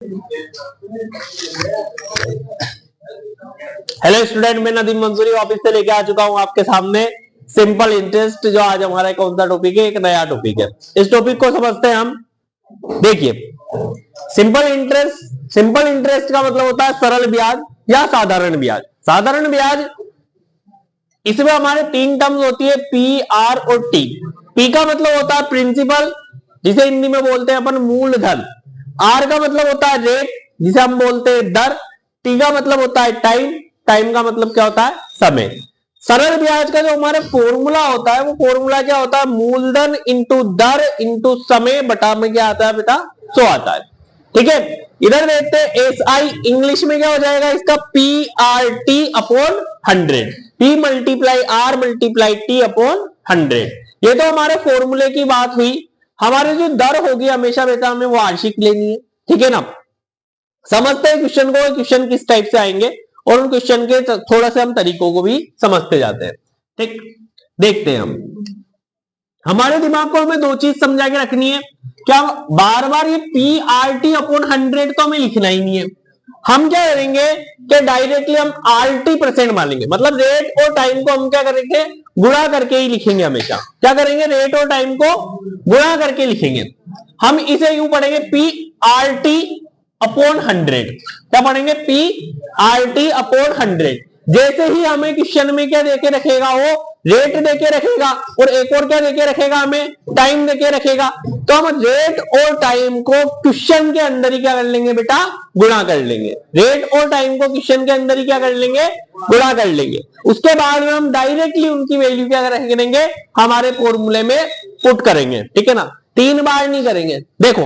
Hello student, मैं Nadeem Mansuri office से लेके आ चुका हूं आपके सामने सिंपल इंटरेस्ट। जो आज हमारा कौन सा टॉपिक है, एक नया टॉपिक है। इस टॉपिक को समझते हैं हम। देखिए, सिंपल इंटरेस्ट का मतलब होता है सरल ब्याज या साधारण ब्याज। साधारण ब्याज, इसमें हमारे तीन टर्म्स होती है, पी, आर और टी। पी का मतलब होता है प्रिंसिपल, जिसे हिंदी में बोलते हैं अपन मूलधन। आर का मतलब होता है रेट, जिसे हम बोलते हैं दर। टी का मतलब होता है टाइम, टाइम का मतलब क्या होता है, समय। सरल ब्याज का जो हमारे फॉर्मूला होता है, वो फॉर्मूला क्या होता है, मूलधन इंटू दर इंटू समय बटा में क्या आता है बेटा, 100 आता है। ठीक है, इधर देखते हैं एस आई, इंग्लिश में क्या हो जाएगा इसका, P R T upon 100। P multiply R multiply T upon 100। ये तो हमारे फॉर्मूले की बात हुई। हमारी जो दर होगी हमेशा बेटा हमें वार्षिक लेनी है। ठीक है ना। समझते हैं क्वेश्चन को, क्वेश्चन किस टाइप से आएंगे और उन क्वेश्चन के थोड़ा से हम तरीकों को भी समझते जाते हैं। ठीक, देखते हैं हम। हमारे दिमाग को हमें दो चीज समझा के रखनी है। क्या बार बार ये पी आर टी अपॉन 100 तो हमें लिखना ही नहीं है। हम क्या करेंगे कि डायरेक्टली हम RT% मानेंगे, मतलब रेट और टाइम को हम क्या करेंगे, गुणा करके ही लिखेंगे हमेशा। क्या करेंगे, रेट और टाइम को गुणा करके लिखेंगे। हम इसे यूं पढ़ेंगे, पी आर टी अपॉन 100। क्या पढ़ेंगे, पी आर टी अपॉन 100। जैसे ही हमें क्वेश्चन में क्या देके रखेगा, वो रेट देके रखेगा और एक और क्या देके रखेगा, हमें टाइम देके रखेगा, तो हम रेट और टाइम को क्वेश्चन के अंदर ही क्या कर लेंगे बेटा, गुणा कर लेंगे। रेट और टाइम को क्वेश्चन के अंदर ही क्या कर लेंगे, गुणा कर लेंगे। उसके बाद में हम डायरेक्टली उनकी वैल्यू क्या करेंगे, हमारे फॉर्मूले में पुट करेंगे। ठीक है ना, 3 बार नहीं करेंगे। देखो,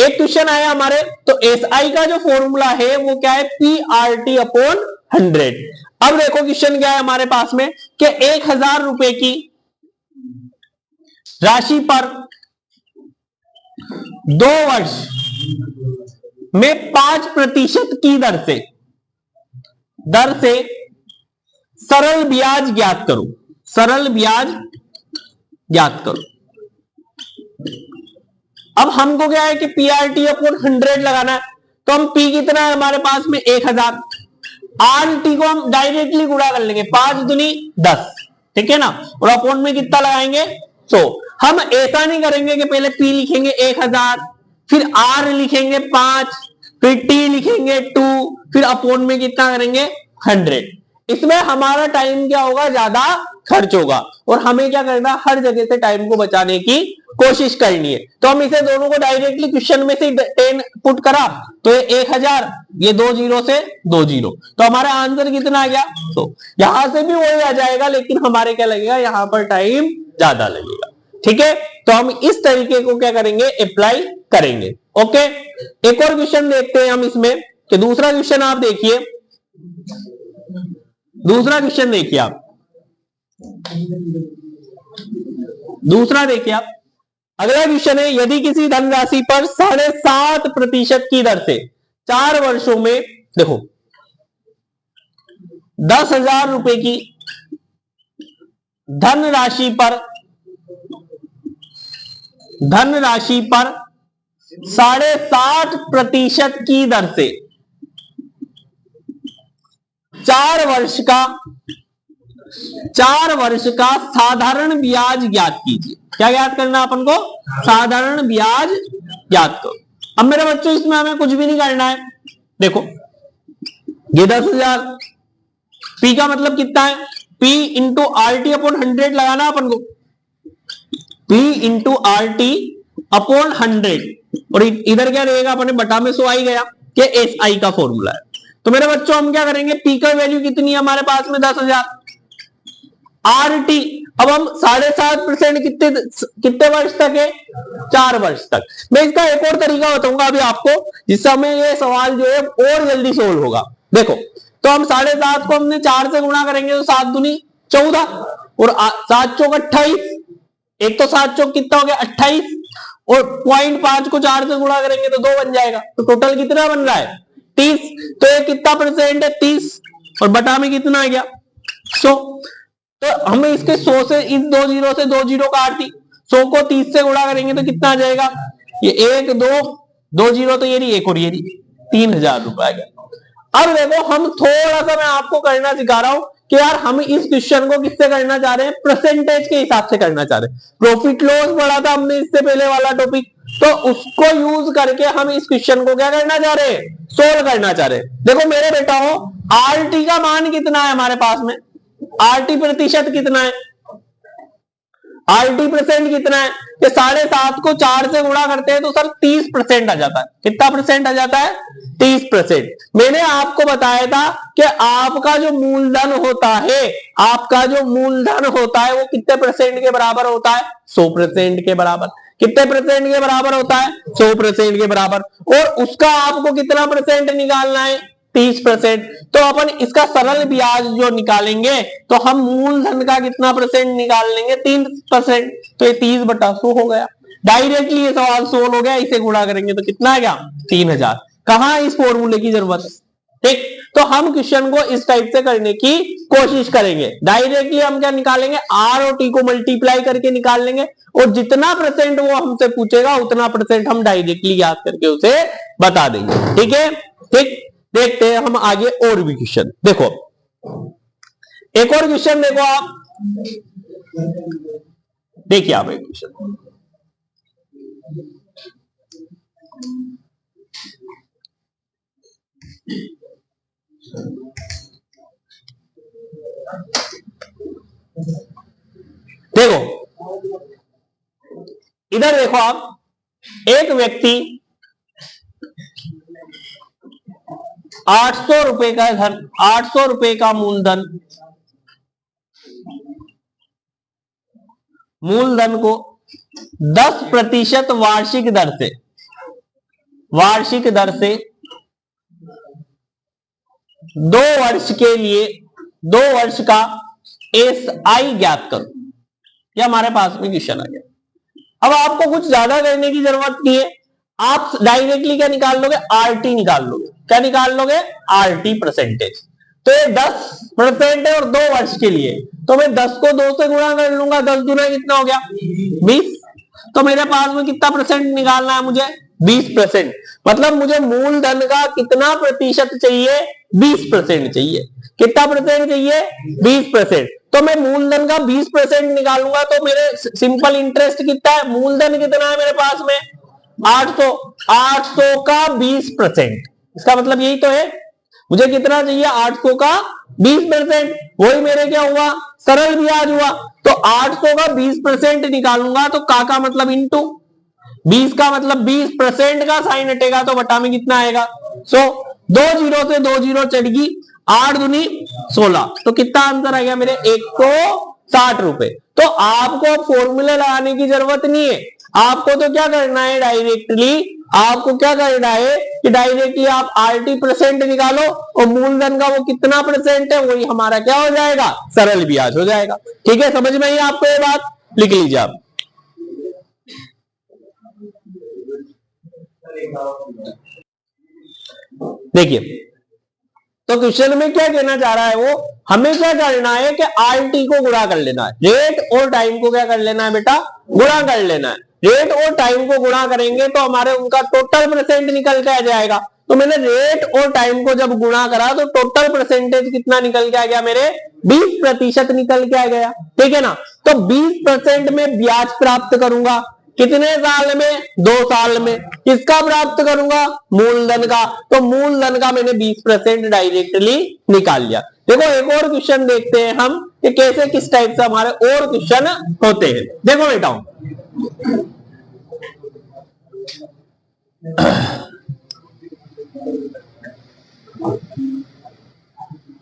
एक क्वेश्चन आया हमारे, तो एस आई का जो फॉर्मूला है वो क्या है, पी आर टी अपॉन 100। अब देखो क्वेश्चन क्या है हमारे पास में, कि 1000 रुपए की राशि पर 2 वर्ष में 5% की दर से सरल ब्याज ज्ञात करो। सरल ब्याज ज्ञात करो। अब हमको क्या है कि पीआरटी अपॉन 100 लगाना है, तो हम पी कितना है हमारे पास में 1000, आर टी को हम डायरेक्टली गुणा कर लेंगे, 5 दूनी 10। ठीक है ना, और अपॉन में कितना लगाएंगे, 100। हम ऐसा नहीं करेंगे कि पहले पी लिखेंगे 1000, फिर आर लिखेंगे 5, फिर टी लिखेंगे 2, फिर अपॉन में कितना करेंगे 100। इसमें हमारा टाइम क्या होगा, ज्यादा खर्च होगा, और हमें क्या करना, हर जगह से टाइम को बचाने की कोशिश करनी है। तो हम इसे दोनों को डायरेक्टली क्वेश्चन में से 10 पुट करा, तो ये 1000, ये 2 जीरो से 2 जीरो, तो हमारा आंसर कितना आ गया, तो यहां से भी वही आ जाएगा, लेकिन हमारे क्या लगेगा, यहां पर टाइम ज्यादा लगेगा। ठीक है, तो हम इस तरीके को क्या करेंगे, अप्लाई करेंगे। ओके, एक और क्वेश्चन देखते हैं हम इसमें, कि दूसरा क्वेश्चन आप देखिए। दूसरा क्वेश्चन देखिए आप, दूसरा देखिए आप। अगला क्वेश्चन है, यदि किसी धनराशि पर 7.5% की दर से 4 वर्षों में, देखो 10,000 रुपए की धनराशि पर 7.5% की दर से 4 वर्ष का साधारण ब्याज ज्ञात कीजिए। क्या ज्ञात करना अपन को, साधारण ब्याज ज्ञात करो। अब मेरे बच्चों, इसमें हमें कुछ भी नहीं करना है। देखो, ये 10,000, पी का मतलब कितना है, P into are T upon 100 लगाना अपन को, P into are T upon 100, और इधर क्या रहेगा, अपने बटा में 100 आ ही गया, कि एस आई का फॉर्मूला है। तो मेरे बच्चों, हम क्या करेंगे, पी का वैल्यू कितनी है हमारे पास में, 10,000, आर टी, अब हम 7.5% कितने वर्ष तक है, 4 वर्ष तक। मैं इसका एक और तरीका बताऊंगा अभी आपको, जिससे हमें ये सवाल जो है और जल्दी सोल्व होगा। देखो, तो हम 7.5 को हमने 4 से गुणा करेंगे, तो 7 दूनी 14, और 7 चौक 28, एक तो 7 चौक कितना हो गया 28, और 0.5 को 4 से गुणा करेंगे तो 2 बन जाएगा। तो टोटल कितना बन रहा है, 30। तो ये कितना परसेंट है, 30, और बटा में कितना आ गया, 100। तो हमें इसके 100 से, इस 2 जीरो से 2 जीरो काट दी, 100 को 30 से गुणा करेंगे तो कितना आ जाएगा, ये 1 2 2 जीरो, तो ये रही एक और ये रही, 3,000 रुपए आ गया। अब देखो हम थोड़ा सा मैं आपको करना सिखा रहा हूं कि यार हम इस क्वेश्चन को किससे करना चाह रहे हैं, परसेंटेज के हिसाब से करना चाह रहे हैं। प्रॉफिट लॉस पढ़ा था हमने इससे पहले वाला टॉपिक, तो उसको यूज करके हम इस क्वेश्चन को क्या करना चाह रहे हैं, सोल्व करना चाह रहे हैं। देखो मेरे बेटा हो, आरटी का मान कितना है हमारे पास में, आरटी प्रतिशत कितना है, आरटी परसेंट कितना है, कि 7.5 को 4 से गुणा करते हैं तो सर 30% आ जाता है। कितना परसेंट आ जाता है, 30%। मैंने आपको बताया था कि आपका जो मूलधन होता है, आपका जो मूलधन होता है वो कितने परसेंट के बराबर होता है, 100% के बराबर। कितने परसेंट के बराबर होता है, 100% के बराबर। और उसका आपको कितना परसेंट निकालना है, 30%। तो अपन इसका सरल ब्याज जो निकालेंगे तो हम मूलधन का कितना परसेंट निकाल लेंगे, 3%। तो ये 30/100 हो गया। डायरेक्टली ये सवाल सोल्व हो गया, इसे गुणा करेंगे तो कितना आ गया, 3,000। कहां इस फॉर्मूले की जरूरत, ठीक। तो हम क्वेश्चन को इस टाइप से करने की कोशिश करेंगे। डायरेक्टली हम क्या निकालेंगे, आर और टी को मल्टीप्लाई करके निकाल लेंगे, और जितना परसेंट वो हमसे पूछेगा उतना परसेंट हम डायरेक्टली याद करके उसे बता देंगे, ठीक है, ठीक। देखते हैं हम आगे और भी क्वेश्चन। देखो एक और क्वेश्चन देखो आप, देखिए आप एक क्वेश्चन, देखो इधर देखो आप, एक व्यक्ति 800 रुपए का धन, 800 रुपए का मूलधन, मूलधन को 10% वार्षिक दर से, वार्षिक दर से 2 वर्ष के लिए, 2 वर्ष का एसआई ज्ञात करो। यह हमारे पास में क्वेश्चन आ गया। अब आपको कुछ ज्यादा करने की जरूरत नहीं है, आप डायरेक्टली क्या निकाल लोगे, आरटी निकाल लोगे। क्या निकाल लोगे, आरटी परसेंटेज। तो ये 10% है और 2 वर्ष के लिए, तो मैं 10 को 2 से गुणा कर लूंगा, 10 गुना कितना हो गया, 20। तो मेरे पास में कितना परसेंट निकालना है मुझे, 20%। मतलब मुझे मूलधन का कितना प्रतिशत चाहिए, 20% चाहिए। कितना परसेंट चाहिए, 20%। तो मैं मूलधन का 20% निकालूंगा तो मेरे सिंपल इंटरेस्ट कितना है, मूलधन कितना है मेरे पास में 800, 800 का 20%, इसका मतलब यही तो है। मुझे कितना चाहिए, 800 का 20%, वही मेरे क्या हुआ, सरल ब्याज हुआ। तो 800 का 20% निकालूंगा तो का मतलब इंटू 20 का मतलब 20% का साइन हटेगा तो बटा में कितना आएगा, 100। 2 जीरो से 2 जीरो चढ़ गई, 8 दूनी 16, तो कितना आंसर आ गया मेरे, 160 रुपए। तो आपको फॉर्मूले लगाने की जरूरत नहीं है, आपको तो क्या करना है, डायरेक्टली आपको क्या करना है कि डायरेक्टली आप आरटी परसेंट निकालो और मूलधन का वो कितना परसेंट है वही हमारा क्या हो जाएगा, सरल ब्याज हो जाएगा। ठीक है, समझ में आई आपको ये बात, लिख लीजिए आप। देखिए तो क्वेश्चन में क्या कहना चाह रहा है वो, हमें क्या करना है कि आरटी को गुणा कर लेना है, रेट और टाइम को क्या कर लेना है बेटा, गुणा कर लेना है। रेट और टाइम को गुणा करेंगे तो हमारे उनका टोटल परसेंट निकल के आ जाएगा। तो मैंने रेट और टाइम को जब गुणा करा तो टोटल परसेंटेज कितना निकल के आ गया मेरे, 20% निकल के आ गया। ठीक है ना, तो 20% में ब्याज प्राप्त करूंगा कितने साल में, 2 साल में। किसका प्राप्त करूंगा, मूलधन का। तो मूलधन का मैंने 20% डायरेक्टली निकाल लिया। देखो एक और क्वेश्चन देखते हैं हम कि कैसे किस टाइप से हमारे और क्वेश्चन होते हैं। देखो बेटा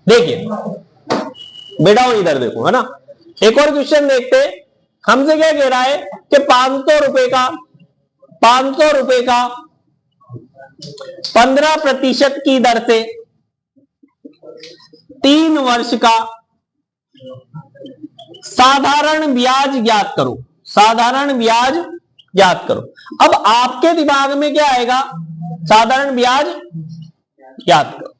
देखिए बेटा इधर देखो, है ना, एक और क्वेश्चन देखते हैं। हमसे क्या कह रहा है कि 500 रुपए का 15% की दर से 3 वर्ष का साधारण ब्याज ज्ञात करो, साधारण ब्याज ज्ञात करो। अब आपके दिमाग में क्या आएगा, साधारण ब्याज ज्ञात करो।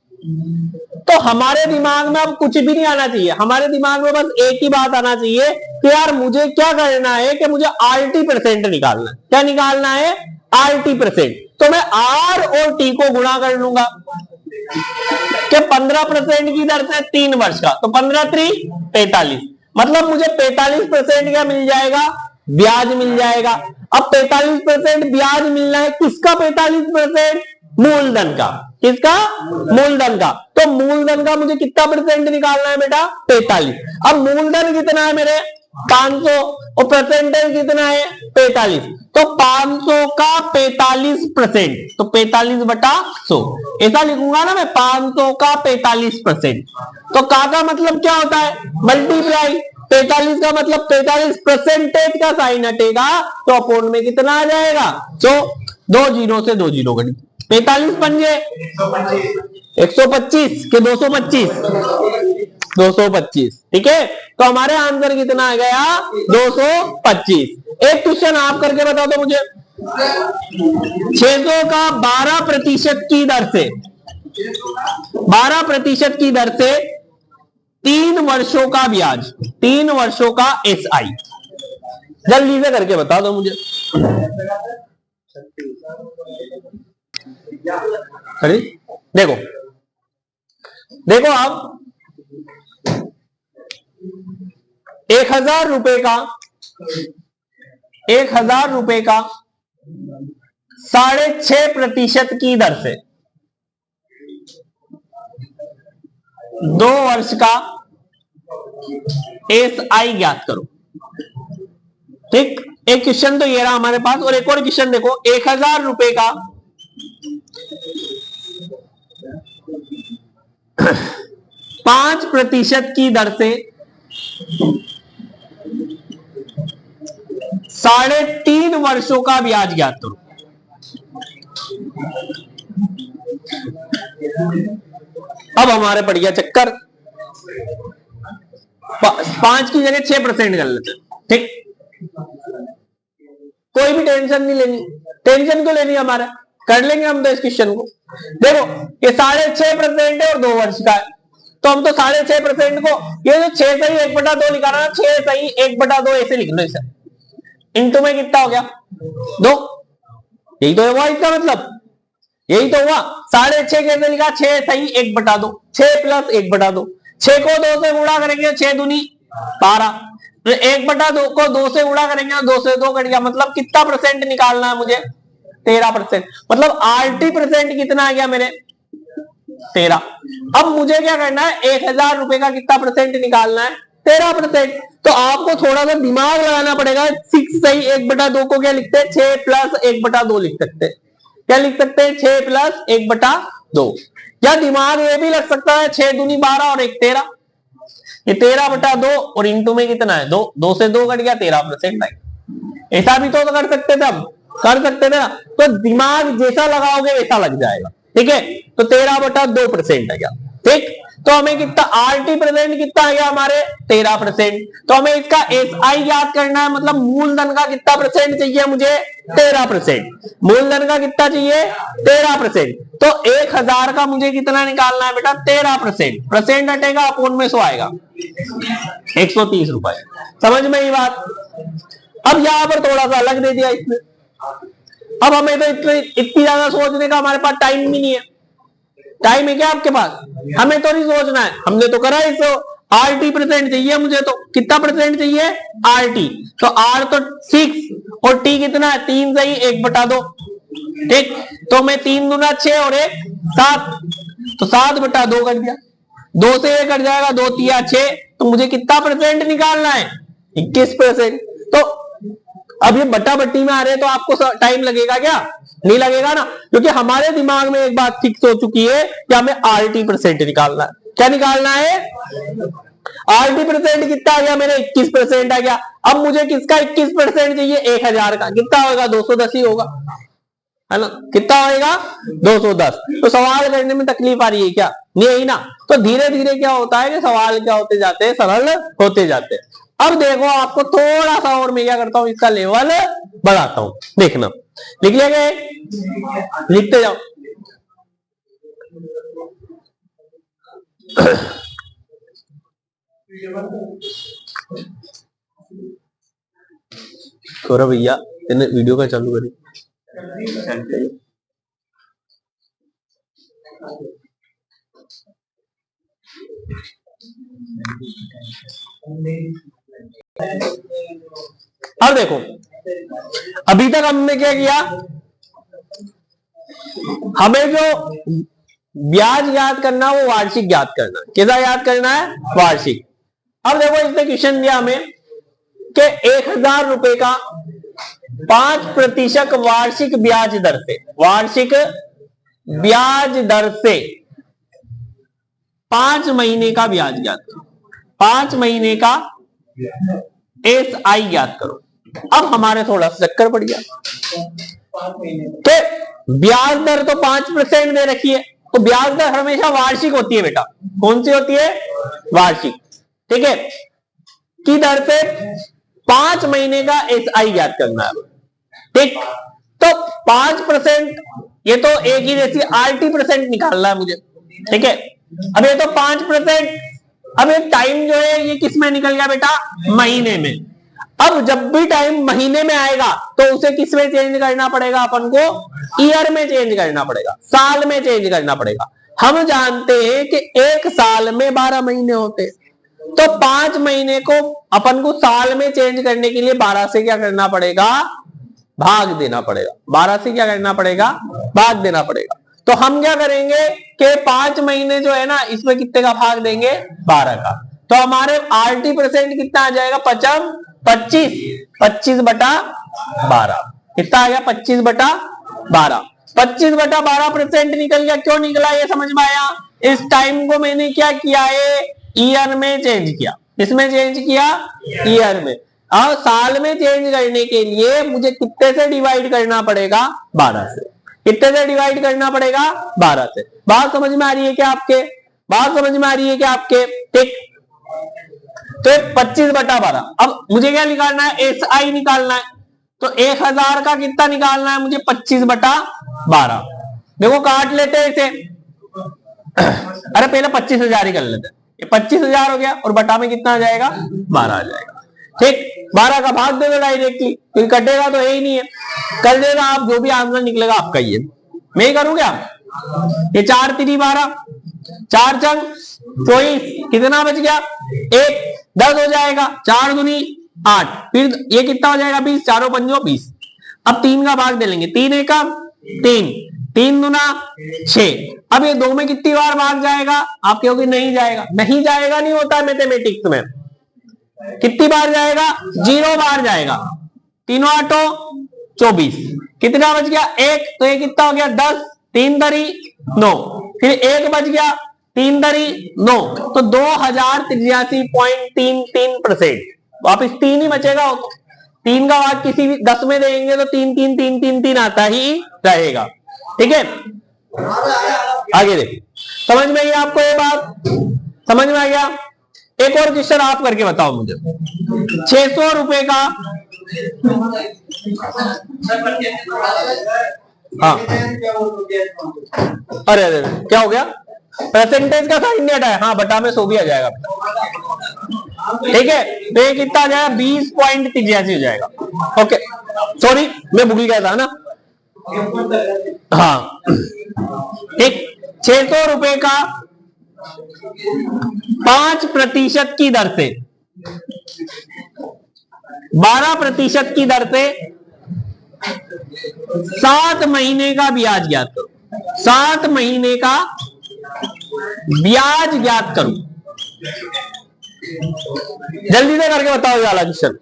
तो हमारे दिमाग में अब कुछ भी नहीं आना चाहिए, हमारे दिमाग में बस एक ही बात आना चाहिए कि यार मुझे क्या करना है कि मुझे आरटी परसेंट निकालना है। क्या निकालना है, आरटी परसेंट। तो मैं आर और टी को गुणा कर लूंगा कि 15% की दर से 3 वर्ष का, तो 15 3 45, मतलब मुझे 45% क्या मिल जाएगा, ब्याज मिल जाएगा। अब 45% ब्याज मिलना है, किसका 45%, मूलधन का। किसका, मूलधन का। तो मूलधन का मुझे कितना परसेंट निकालना है बेटा, 45। अब मूलधन कितना है मेरे, 500, और परसेंटेज कितना है, 45। तो 500 का 45%, तो 45/100 ऐसा लिखूंगा ना मैं, 500 का 45%। तो का मतलब क्या होता है, मल्टीप्लाई। 45 का मतलब 45 परसेंटेज का साइन हटेगा, तो अपोन में कितना आ जाएगा, तो 2 जीरो से 2 जीरो घटी, 45 पंजे 125 के 225, 225। ठीक है, तो हमारे आंसर कितना आ गया, 225। एक क्वेश्चन आप करके बता दो मुझे, 600 का 12% की दर से, 12% की दर से 3 वर्षों का ब्याज, 3 वर्षों का SI, जल्दी से करके बता दो मुझे। अरे देखो देखो आप 1000 रुपए का, 1000 रुपए का 6.5% की दर से 2 वर्ष का SI ज्ञात करो। ठीक, एक क्वेश्चन तो ये रहा हमारे पास, और एक और क्वेश्चन देखो, 1000 रुपए का 5% की दर से 3.5 वर्षों का ब्याज ज्ञात करो। अब हमारे पड़ गया चक्कर, 5 की जगह 6% कर लेते। ठीक, कोई भी टेंशन नहीं लेनी, टेंशन क्यों लेनी, हमारा कर लेंगे हम तो इस क्वेश्चन को। देखो ये 6.5% है और 2 वर्ष का है, तो हम तो 6.5% को, ये जो 6 सही 1/2 लिखा रहा है, 6 सही 1/2 ऐसे लिख लो इसे, इंटू में कितना हो गया, 2। यही तो हुआ इसका मतलब, यही तो हुआ। 6.5 कैसे लिखा, 6 सही 1/2, 6 प्लस 1/2, 6 को 2 से गुणा करेंगे, 6 दूनी 12, तो 1/2 को 2 से गुणा करेंगे, 2 से 2 कट गया, मतलब कितना परसेंट निकालना है मुझे, 13%। मतलब RT% कितना आ गया मेरे, 13। अब मुझे क्या करना है, 1000 रुपए का कितना परसेंट निकालना है, 13%। तो आपको थोड़ा सा दिमाग लगाना पड़ेगा। 6 सही 1/2 को क्या लिखते हैं, 6 प्लस 1/2 लिख सकते हैं। क्या लिख सकते हैं, 6 प्लस 1/2। या दिमाग ये भी लग सकता है, 6 दूनी 12 और 1 13, ये 13/2, और इंटू में कितना है, 2, 2 से 2 कट गया, 13% आएगा। ऐसा भी तो कर सकते थे, हम कर सकते थे ना। तो दिमाग जैसा लगाओगे वैसा लग जाएगा। ठीक है, तो 13/2% आ गया। ठीक, तो हमें कितना RT% कितना आ गया हमारे, 13%। तो हमें इसका SI याद करना है, मतलब मूलधन का कितना परसेंट चाहिए मुझे, 13%। मूलधन का कितना चाहिए, 13%। तो 1000 का मुझे कितना निकालना है बेटा, 13%। परसेंट हटेगा, अपोन में 100 आएगा, 130 रुपए। समझ में ये बात। अब यहां पर थोड़ा सा अलग दे दिया इसने। अब हमें तो इतनी ज्यादा सोचने का हमारे पास टाइम भी नहीं है। टाइम है क्या आपके पास, हमें तो नहीं सोचना है, हमने तो करा इसको। RT% चाहिए मुझे, तो कितना परसेंट चाहिए, RT। तो R तो 6 और T कितना है, 3 सही 1/2। ठीक, तो मैं 3 दूना 6 और 1 7, तो 7/2 कट गया, 2 से 1 कट जाएगा, 2 तिया 6। तो मुझे कितना परसेंट निकालना है, 21%। तो अब ये बट्टा बट्टी में आ रहे हैं, तो आपको टाइम लगेगा क्या, नहीं लगेगा ना, क्योंकि हमारे दिमाग में एक बात फिक्स हो चुकी है कि हमें RT% निकालना है। क्या निकालना है, RT% कितना आ गया मेरे, 21% आ गया। अब मुझे किसका 21% चाहिए, 1000 का, कितना होगा, 210 ही होगा, है ना। कितना होगा, 210। तो सवाल करने में तकलीफ आ रही है क्या, नहीं ना। तो धीरे धीरे क्या होता है कि सवाल क्या होते जाते हैं, सरल होते जाते हैं। अब देखो आपको थोड़ा सा और मैं क्या करता हूं, इसका लेवल बढ़ाता हूं, देखना। लिख लेंगे, लिखते जाओ। थोड़ा भैया वीडियो का चालू करिए। अब देखो, अभी तक हमने क्या किया, हमें जो ब्याज याद करना वो वार्षिक याद करना, कितना याद करना है, वार्षिक। अब देखो इसने क्वेश्चन दिया हमें कि 1000 रुपए का 5% वार्षिक ब्याज दर से, वार्षिक ब्याज दर से 5 महीने का ब्याज ज्ञात करो, 5 महीने का SI ज्ञात करो। अब हमारे थोड़ा सा चक्कर पड़ गया, तो ब्याज दर तो 5% दे रखी है, तो ब्याज दर हमेशा वार्षिक होती है बेटा। कौन सी होती है, वार्षिक, ठीक है, की दर से 5 महीने का SI ज्ञात करना है, ठीक। तो 5%, ये तो एक ही जैसी RT% निकालना है मुझे, ठीक है। अब ये तो 5%, अब ये टाइम जो है ये किस में निकल गया बेटा, महीने में। अब जब भी टाइम महीने में आएगा तो उसे किस में चेंज करना पड़ेगा, अपन को ईयर में चेंज करना पड़ेगा, साल में चेंज करना पड़ेगा। हम जानते हैं कि एक साल में 12 महीने होते, तो 5 महीने को अपन को साल में चेंज करने के लिए 12 से क्या करना पड़ेगा, भाग देना पड़ेगा। 12 से क्या करना पड़ेगा, भाग देना पड़ेगा। तो हम क्या करेंगे कि 5 महीने जो है ना, इसमें कितने का भाग देंगे, 12 का। तो हमारे RT% कितना आ जाएगा, 25 बटा 12, कितना आ गया, 25/12। 25/12% निकल गया। क्यों निकला ये समझ में आया। इस टाइम को मैंने क्या किया है, ईयर में चेंज किया। इसमें चेंज किया, ईयर में। और साल में चेंज करने के लिए मुझे कितने से डिवाइड करना पड़ेगा, 12 से। कितने से डिवाइड करना पड़ेगा, 12 से। बात समझ में आ रही है क्या आपके, बात समझ में आ रही है क्या आपके, ठीक। तो 25/12। अब मुझे क्या निकालना है, SI निकालना है। तो 1000 का कितना निकालना है मुझे, 25/12। देखो काट लेते हैं इसे, अरे पहले 25,000 ही कर लेते हैं। ये 25,000 हो गया और बटा में कितना आ जाएगा, 12 आ जाएगा, ठीक। 12 का भाग दे दो डायरेक्टली, फिर कटेगा तो है ही नहीं है, कर देगा आप, जो भी आंसर निकलेगा आपका ही है। मैं ही करूं क्या, ये 4 3 12, 4 चंग 24, कितना बच गया, 1 10 हो जाएगा, 4 दूनी 8, फिर ये कितना हो जाएगा, 20, 4 पंजो 20। अब 3 का भाग दे लेंगे, 3 एकम 3, 3 दूना 6। अब ये 2 में कितनी बार भाग जाएगा, आप कहोगे नहीं जाएगा, नहीं जाएगा नहीं होता है मैथमेटिक्स में। कितनी बार जाएगा, 0 बार जाएगा। 3 8 24, कितना बच गया, 1। तो ये कितना हो गया, 10, 3 दरी 9, फिर 1 बच गया, 3 दरी 9, तो 2083.33%। वापिस 3 ही बचेगा। 3 का भाग किसी भी 10 में देंगे तो 3 3 3 3 3 आता ही रहेगा, ठीक है। आगे देखिए, समझ में आई आपको ये बात, समझ में आ गया। एक और क्वेश्चन आप करके बताओ मुझे। 600 रुपए का, हाँ अरे अरे क्या हो गया, परसेंटेज का साइन नहीं हटाया, हाँ बटा में 100 भी आ जाएगा, ठीक है। तो ये कितना आ जाएगा, 20.83 हो जाएगा। ओके सॉरी मैं भूल गया था ना, हाँ ठीक। 600 रुपए का 5% की दर से, 12% की दर से 7 महीने का ब्याज ज्ञात करो। 7 महीने का ब्याज ज्ञात करो। जल्दी से करके बताओ ये वाला क्वेश्चन,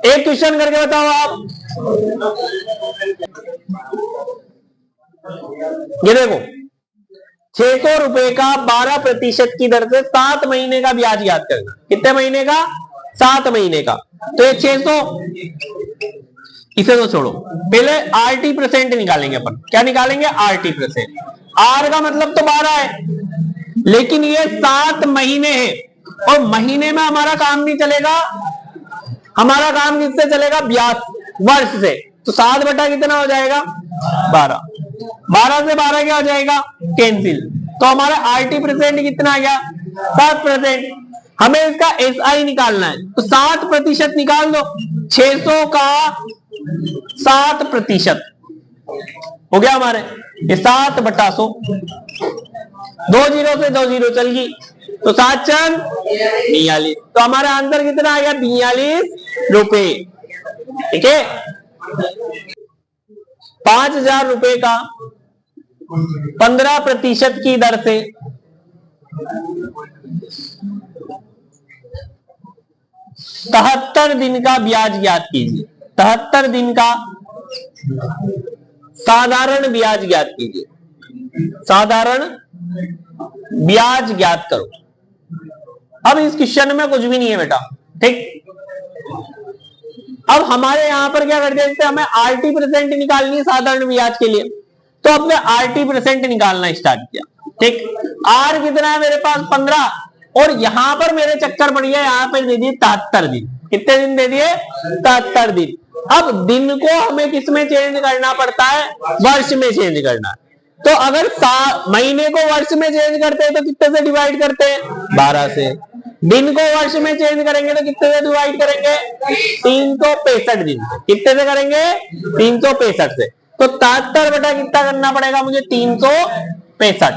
एक क्वेश्चन करके बताओ आप। ये देखो 600 रुपए का 12% की दर से 7 महीने का ब्याज याद करना। कितने महीने का, 7 महीने का। तो ये 600, इसे तो छोड़ो, पहले RT% निकालेंगे अपन। क्या निकालेंगे, RT%। R का मतलब तो 12 है, लेकिन ये 7 महीने है और महीने में हमारा काम नहीं चलेगा, हमारा काम किससे चलेगा, ब्याज, वर्ष से। तो 7 बटा कितना हो जाएगा, 12। 12 से 12 क्या हो जाएगा, कैंसिल। तो हमारा RT% कितना आ गया, 7%। हमें इसका SI निकालना है, तो 7% निकाल दो। 600 का 7% हो गया हमारे, ये 7/100। दो जीरो से दो जीरो चल गई, तो 7 चंद 42, तो हमारा आंसर कितना आ गया 42 रुपए। ठीक है, 5,000 रुपए का 15% की दर से 73 दिन का ब्याज ज्ञात कीजिए। 73 दिन का साधारण ब्याज ज्ञात कीजिए। साधारण ब्याज ज्ञात करो। अब इस क्वेश्चन में कुछ भी नहीं है बेटा, ठीक। अब हमारे यहां पर क्या करते हैं, हमें RT परसेंट निकालनी है साधारण ब्याज के लिए, तो अब मैं RT परसेंट निकालना स्टार्ट किया। ठीक, R कितना है मेरे पास 15, और यहां पर मेरे चक्कर पड़ गया, यहां पर दे दिए 73 दिन। कितने दिन दे दिए 73 दिन। अब दिन को हमें किस में चेंज करना पड़ता है, वर्ष में चेंज करना है। तो अगर महीने को वर्ष में चेंज करते हैं तो कितने से डिवाइड करते हैं, 12 से। दिन को वर्ष में चेंज करेंगे तो कितने से डिवाइड करेंगे, 365 दिन से। कितने से करेंगे, 365 से। तो 73 बटा कितना करना पड़ेगा मुझे, 365।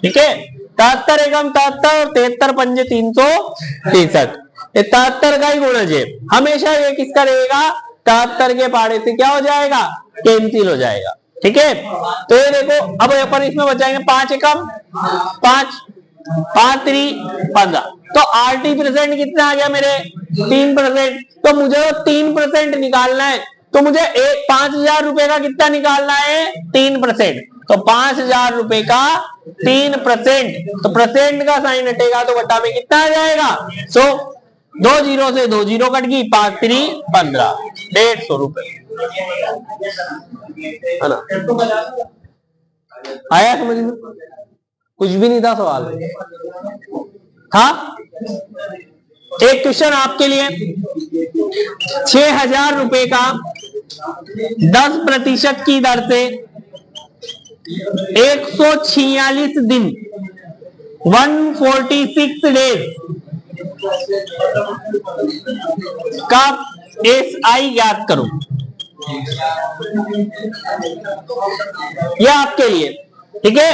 ठीक है, 73 एकम 73 और 73 पंजे 363। 73 का ही गुणज है हमेशा, ये किसका रहेगा, 73 के पाड़े से क्या हो जाएगा, कैंसिल हो जाएगा। ठीक है, तो ये देखो, अब अपन इसमें बचाएंगे 5 एकम 5, 5 3 15। तो RT परसेंट कितना आ गया मेरे 3%। तो मुझे 3% निकालना है, तो मुझे 5,000 रुपए का कितना निकालना है, 3%। तो 5,000 रुपए का 3%, तो परसेंट का साइन हटेगा तो बटा में कितना आ जाएगा, 100। 2 जीरो से 2 जीरो कट गई, 5 3 15, 150 रुपए है ना। आया समझ में, कुछ भी नहीं था सवाल था। एक क्वेश्चन आपके लिए, 6,000 रुपए का 10% की दर से 146 दिन 146 डेज का SI ज्ञात करो। यह आपके लिए, ठीक है।